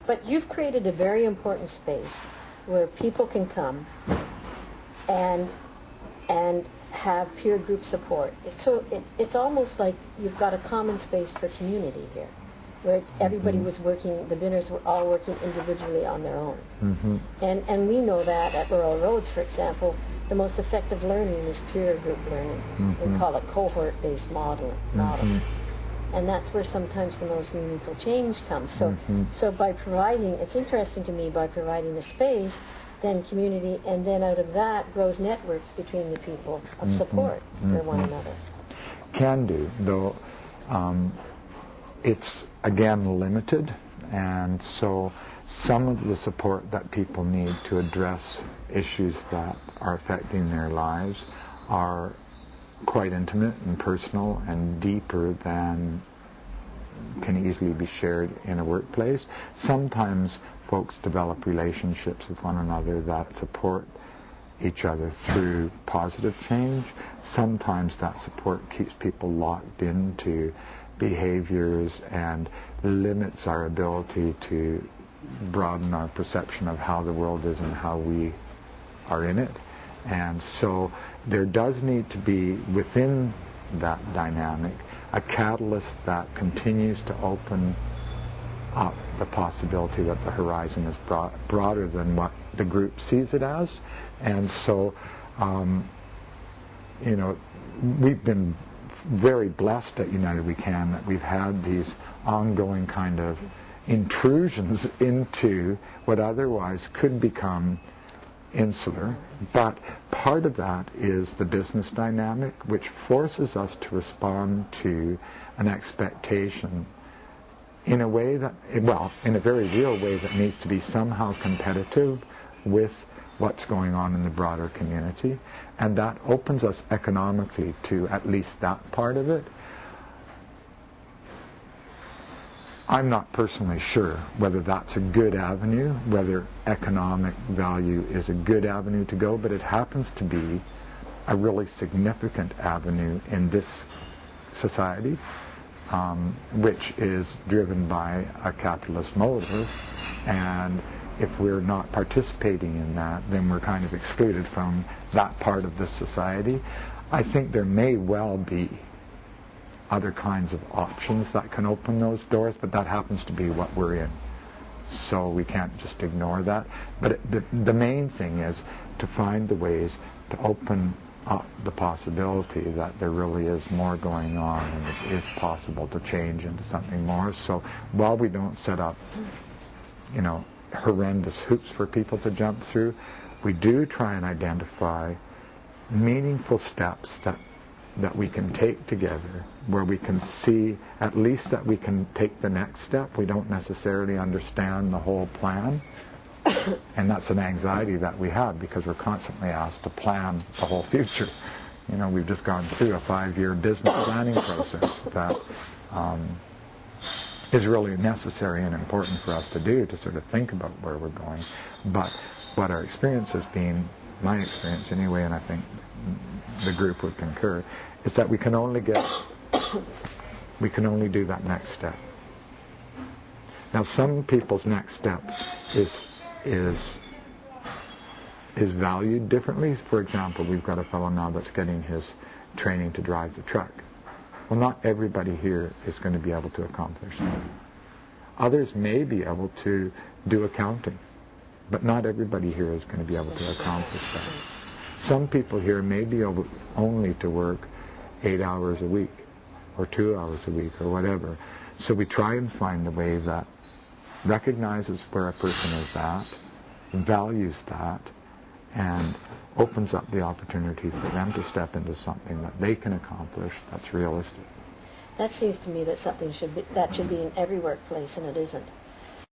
But you've created a very important space where people can come and have peer group support. It's almost like you've got a common space for community here, where everybody was working, the Binners were all working individually on their own. Mm-hmm. And we know that at Rural Roads, for example, the most effective learning is peer group learning. Mm-hmm. We call it cohort-based models. And that's where sometimes the most meaningful change comes. So by providing, it's interesting to me, by providing the space, then community, and then out of that grows networks between the people of support for one another. Can do, though it's, again, limited, and so some of the support that people need to address issues that are affecting their lives are quite intimate and personal and deeper than can easily be shared in a workplace. Sometimes folks develop relationships with one another that support each other through positive change. Sometimes that support keeps people locked into behaviors and limits our ability to broaden our perception of how the world is and how we are in it. And so there does need to be, within that dynamic, a catalyst that continues to open up the possibility that the horizon is broader than what the group sees it as. And so, we've been very blessed at United We Can that we've had these ongoing kind of intrusions into what otherwise could become insular, but part of that is the business dynamic, which forces us to respond to an expectation in a way that, well, in a very real way that needs to be somehow competitive with what's going on in the broader community, and that opens us economically to at least that part of it. I'm not personally sure whether that's a good avenue, whether economic value is a good avenue to go, but it happens to be a really significant avenue in this society, which is driven by a capitalist motive. And if we're not participating in that, then we're kind of excluded from that part of this society. I think there may well be other kinds of options that can open those doors, but that happens to be what we're in. So we can't just ignore that. But the main thing is to find the ways to open up the possibility that there really is more going on and it is possible to change into something more. So while we don't set up, horrendous hoops for people to jump through, we do try and identify meaningful steps that we can take together, where we can see at least that we can take the next step. We don't necessarily understand the whole plan, and that's an anxiety that we have because we're constantly asked to plan the whole future. We've just gone through a 5-year business planning process that is really necessary and important for us to do, to sort of think about where we're going. But what our experience has been, my experience anyway, and I think the group would concur, is that we can only do that next step. Now, some people's next step is valued differently. For example, we've got a fellow now that's getting his training to drive the truck. Well, not everybody here is going to be able to accomplish that. Others may be able to do accounting, but not everybody here is going to be able to accomplish that. Some people here may be able only to work 8 hours a week or 2 hours a week or whatever. So we try and find a way that recognizes where a person is at, values that, and opens up the opportunity for them to step into something that they can accomplish that's realistic. That seems to me that something should be in every workplace, and it isn't.